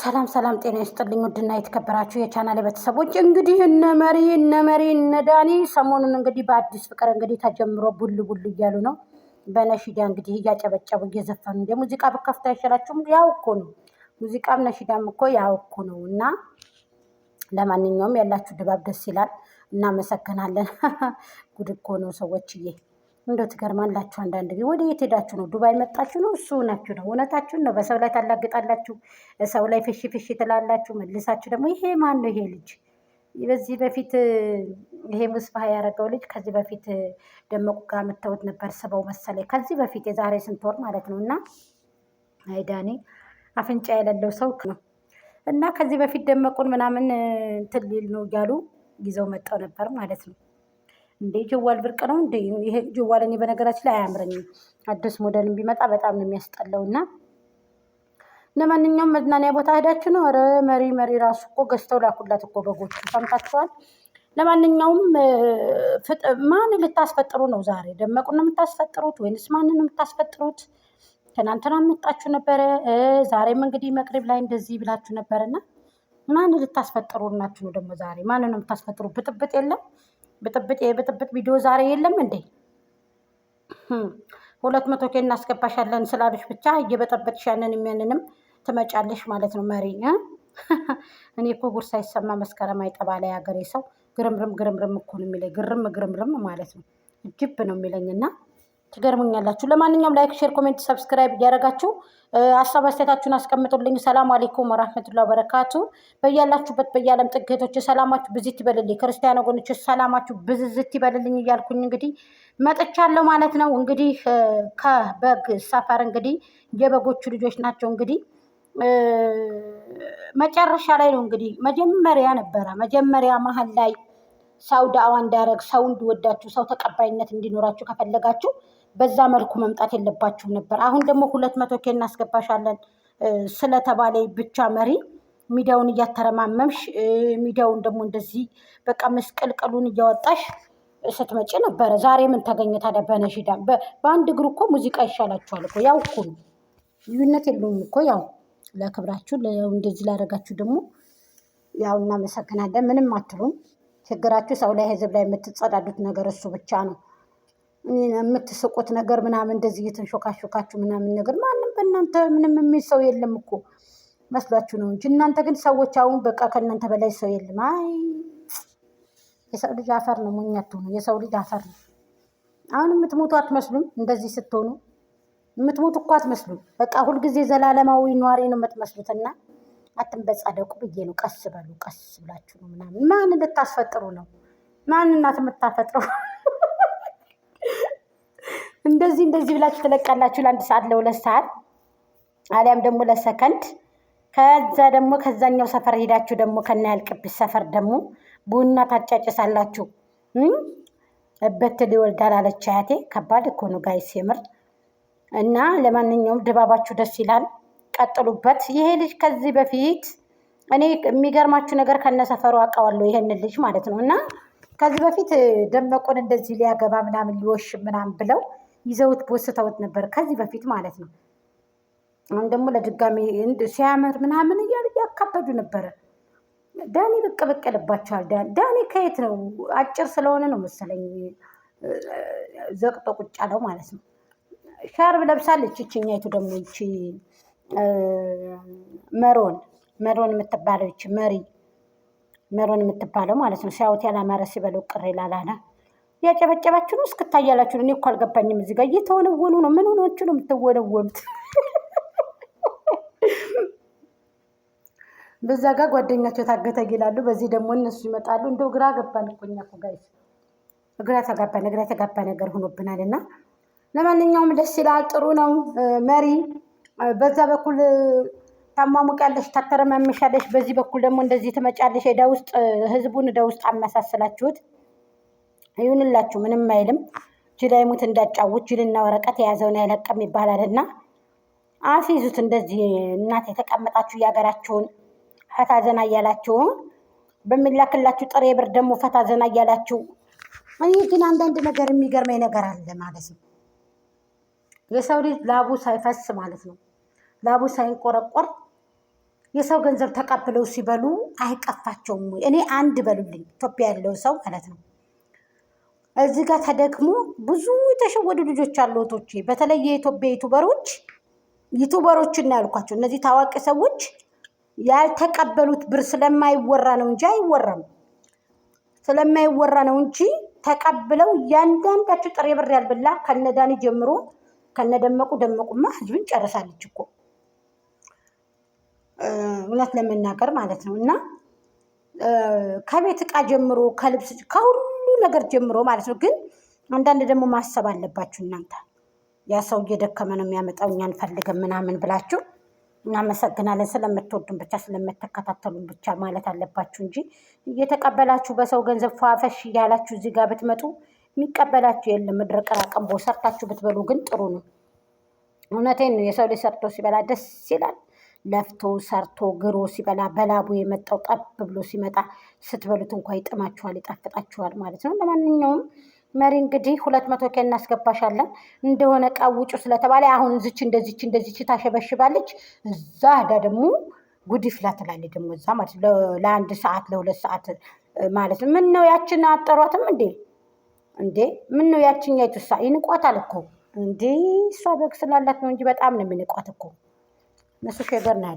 ሰላም ሰላም፣ ጤና ይስጥልኝ ውድና የተከበራችሁ የቻናሌ ቤተሰቦች፣ እንግዲህ እነ መሪ እነ ዳኒ ሰሞኑን እንግዲህ በአዲስ ፍቅር እንግዲህ ተጀምሮ ቡል ቡል እያሉ ነው። በነሺዳ እንግዲህ እያጨበጨቡ እየዘፈኑ እንደ ሙዚቃ ብከፍታ አይሻላችሁም? ያው እኮ ነው ሙዚቃም ነሺዳም እኮ ያው እኮ ነው። እና ለማንኛውም ያላችሁ ድባብ ደስ ይላል። እናመሰግናለን። ጉድ እኮ ነው ሰዎችዬ። እንደው ትገርማላችሁ። አንዳንድ ጊዜ ወደ የት ሄዳችሁ ነው? ዱባይ መጣችሁ ነው? እሱ ናችሁ ነው? እውነታችሁን ነው? በሰው ላይ ታላግጣላችሁ፣ ሰው ላይ ፍሽ ፍሽ ትላላችሁ። መልሳችሁ ደግሞ ይሄ ማን ነው ይሄ ልጅ? በዚህ በፊት ይሄ ሙስፋ ያደረገው ልጅ ከዚህ በፊት ደመቁ ጋር መተውት ነበር፣ ስበው መሰለኝ። ከዚህ በፊት የዛሬ ስንት ወር ማለት ነው። እና አይዳኔ አፍንጫ የሌለው ሰው ነው። እና ከዚህ በፊት ደመቁን ምናምን እንትን ሊል ነው እያሉ ይዘው መጣው ነበር ማለት ነው። እንዴ ጀዋል ብርቅ ነው እንዴ? ይሄ ጀዋል እኔ በነገራችን ላይ አያምረኝም። አዲስ ሞዴልም ቢመጣ በጣም ነው የሚያስጠላው። እና ለማንኛውም መዝናኛ ቦታ ሄዳችሁ ነው? ኧረ መሪ ራሱ እኮ ገዝተው ላኩላት እኮ በጎቹ። ሰምታችኋል? ለማንኛውም ማን ልታስፈጥሩ ነው ዛሬ? ደመቁን ነው የምታስፈጥሩት ወይንስ ማንን ነው የምታስፈጥሩት? ትናንትና መጣችሁ ነበረ፣ ዛሬም እንግዲህ መቅሪብ ላይ እንደዚህ ብላችሁ ነበርና ማን ልታስፈጥሩ ናችሁ ነው ደግሞ ዛሬ? ማንን ነው የምታስፈጥሩ? ብጥብጥ የለም? የብጥብጥ ቪዲዮ ዛሬ የለም እንዴ? 200K እናስገባሻለን ስላሉሽ ብቻ እየበጠበጥሽ ያንን የሚያንንም ትመጫለሽ ማለት ነው መሪ። እኔ እኮ ጉር ሳይሰማ መስከረም አይጠባ ላይ ሀገሬ ሰው ግርምርም እኮ ነው የሚለኝ። ግርም ማለት ነው ጅብ ነው የሚለኝና ትገርሙኛላችሁ። ለማንኛውም ላይክ፣ ሼር፣ ኮሜንት፣ ሰብስክራይብ እያደረጋችሁ ሀሳብ አስተያየታችሁን አስቀምጡልኝ። ሰላም አለይኩም ወራህመቱላሂ ወበረካቱ። በያላችሁበት በየዓለም ጥጌቶች ሰላማችሁ ብዝት ይበልልኝ። ክርስቲያን ወገኖች ሰላማችሁ ብዝዝት ይበልልኝ እያልኩኝ እንግዲህ መጥቻለሁ ማለት ነው። እንግዲህ ከበግ ሰፈር እንግዲህ የበጎቹ ልጆች ናቸው እንግዲህ መጨረሻ ላይ ነው እንግዲህ መጀመሪያ መሀል ላይ ሰው ዳዋ እንዳረግ ሰው እንዲወዳችሁ ሰው ተቀባይነት እንዲኖራችሁ ከፈለጋችሁ በዛ መልኩ መምጣት የለባችሁም ነበር። አሁን ደግሞ 200K እናስገባሻለን ስለተባለ ብቻ መሪ ሚዲያውን እያተረማመምሽ ሚዲያውን ደግሞ እንደዚህ በቃ መስቀልቀሉን እያወጣሽ ስትመጪ ነበረ። ዛሬ ምን ተገኘ ታዲያ? በነሺዳ በአንድ እግሩ እኮ ሙዚቃ ይሻላችኋል እኮ። ያው እኮ ነው፣ ልዩነት የለውም እኮ። ያው ለክብራችሁ እንደዚህ ላደረጋችሁ ደግሞ ያው እናመሰግናለን። ምንም አትሉም። ችግራችሁ ሰው ላይ ህዝብ ላይ የምትጸዳዱት ነገር እሱ ብቻ ነው። የምትስቁት ነገር ምናምን እንደዚህ እየተንሾካሾካችሁ ምናምን ነገር ማንም በእናንተ ምንም የሚል ሰው የለም እኮ መስሏችሁ ነው እንጂ እናንተ ግን ሰዎች አሁን በቃ ከእናንተ በላይ ሰው የለም። አይ የሰው ልጅ አፈር ነው፣ ሞኛቱ ነው። የሰው ልጅ አፈር ነው። አሁን የምትሞቱ አትመስሉም። እንደዚህ ስትሆኑ የምትሞቱ እኮ አትመስሉም። በቃ ሁልጊዜ ዘላለማዊ ኗሪ ነው የምትመስሉትና አትንበጻደቁ ብዬ ነው። ቀስ በሉ፣ ቀስ ብላችሁ ነው ምናምን። ማን ልታስፈጥሩ ነው? ማን እናት የምታፈጥረው? እንደዚህ ብላችሁ ትለቃላችሁ ለአንድ ሰዓት ለሁለት ሰዓት አሊያም ደግሞ ለሰከንድ። ከዛ ደግሞ ከዛኛው ሰፈር ሄዳችሁ ደግሞ ከናያልቅብሽ ሰፈር ደግሞ ቡና ታጫጭሳላችሁ። በትል ይወልዳል አለች አያቴ። ከባድ እኮ ነው ጋይስ የምር። እና ለማንኛውም ድባባችሁ ደስ ይላል። ቀጥሉበት። ይሄ ልጅ ከዚህ በፊት እኔ የሚገርማችሁ ነገር ከነሰፈሩ አውቀዋለሁ ይሄን ልጅ ማለት ነው። እና ከዚህ በፊት ደመቁን እንደዚህ ሊያገባ ምናምን ሊወሽም ምናምን ብለው ይዘውት ቦስተውት ነበር ከዚህ በፊት ማለት ነው። አሁን ደግሞ ለድጋሚ ሲያምር ምናምን እያሉ እያካበዱ ነበረ። ዳኒ ብቅ ልባቸዋል። ዳኒ ከየት ነው? አጭር ስለሆነ ነው መሰለኝ ዘቅጦ ቁጭ አለው ማለት ነው። ሻርብ ለብሳለች። ይችኛይቱ ደግሞ ይቺ መሮን የምትባለው ይቺ መሮን የምትባለው ማለት ነው። ሲያዩት ያላማረ ሲበለው ቅር ይላል። ያጨበጨባችሁ ነው እስክታያላችሁ። እኔ እኮ አልገባኝም። እዚህ ጋር እየተወነወኑ ነው። ምን ሆናችሁ ነው የምትወነወኑት? በዛ ጋር ጓደኛቸው ታገተ ይላሉ፣ በዚህ ደግሞ እነሱ ይመጣሉ። እንደው ግራ ገባን እኮ እኛ እኮ ጋይስ፣ ግራ ተጋባ ነገር ሆኖብናል። እና ለማንኛውም ደስ ይላል፣ ጥሩ ነው። መሪ በዛ በኩል ታሟሙቂያለሽ፣ ታተረማምሻለሽ፣ በዚህ በኩል ደግሞ እንደዚህ ትመጫለሽ። ህዝቡን ዕዳ ውስጥ አመሳሰላችሁት። ይሁንላችሁ፣ ምንም አይልም። ጅል አይሙት እንዳጫውት፣ ጅልና ወረቀት የያዘውን አይለቅም ይባላልና አስይዙት። እንደዚህ እናት የተቀመጣችሁ የሀገራችሁን ፈታ ዘና እያላችሁ በሚላክላችሁ ጥሬ ብር ደግሞ ፈታ ዘና እያላችሁ። እኔ ግን አንዳንድ ነገር የሚገርመኝ ነገር አለ ማለት ነው። የሰው ልጅ ላቡ ሳይፈስ ማለት ነው ላቡ ሳይንቆረቆር የሰው ገንዘብ ተቀብለው ሲበሉ አይቀፋቸውም ወይ? እኔ አንድ በሉልኝ፣ ኢትዮጵያ ያለው ሰው ማለት ነው። እዚህ ጋር ተደክሞ ብዙ የተሸወዱ ልጆች አሉ እህቶቼ። በተለይ የኢትዮጵያ ዩቱበሮችን ነው ያልኳቸው። እነዚህ ታዋቂ ሰዎች ያልተቀበሉት ብር ስለማይወራ ነው እንጂ አይወራም። ስለማይወራ ነው እንጂ ተቀብለው እያንዳንዳቸው ጥሬ ብር ያልበላ ከነዳኒ ጀምሮ ከነደመቁ ደመቁማ ህዝብን ጨርሳለች እኮ እውነት ለመናገር ማለት ነው። እና ከቤት እቃ ጀምሮ ከልብስ ከሁሉ ነገር ጀምሮ ማለት ነው። ግን አንዳንድ ደግሞ ማሰብ አለባችሁ እናንተ። ያ ሰው እየደከመ ነው የሚያመጣው እኛ አንፈልግም ምናምን ብላችሁ እናመሰግናለን ስለምትወዱን ብቻ ስለምትከታተሉን ብቻ ማለት አለባችሁ እንጂ እየተቀበላችሁ በሰው ገንዘብ ፏፈሽ እያላችሁ እዚህ ጋር ብትመጡ የሚቀበላችሁ የለም። ምድረ ቀራቀምቦ ሰርታችሁ ብትበሉ ግን ጥሩ ነው። እውነቴን ነው። የሰው ልጅ ሰርቶ ሲበላ ደስ ይላል። ለፍቶ ሰርቶ ግሮ ሲበላ በላቡ የመጣው ጠብ ብሎ ሲመጣ ስትበሉት እንኳ ይጥማችኋል፣ ይጣፍጣችኋል ማለት ነው። ለማንኛውም መሪ እንግዲህ 200 ኬ እናስገባሻለን እንደሆነ ቃውጩ ስለተባለ አሁን እንደዚች ታሸበሽባለች። እዛ ሄዳ ደግሞ ጉድ ይፍላ ትላለች ደግሞ እዛ ማለት ነው። ለአንድ ሰዓት ለ2 ሰዓት ማለት ነው። ምን ነው ያችን አጠሯትም እንዴ? ምን ነው ያችኛይቱሳ? ይንቋታል እኮ እንዴ! እሷ በግ ስላላት ነው እንጂ በጣም ነው የሚንቋት እኮ እነሱ ሸገር ናቸው።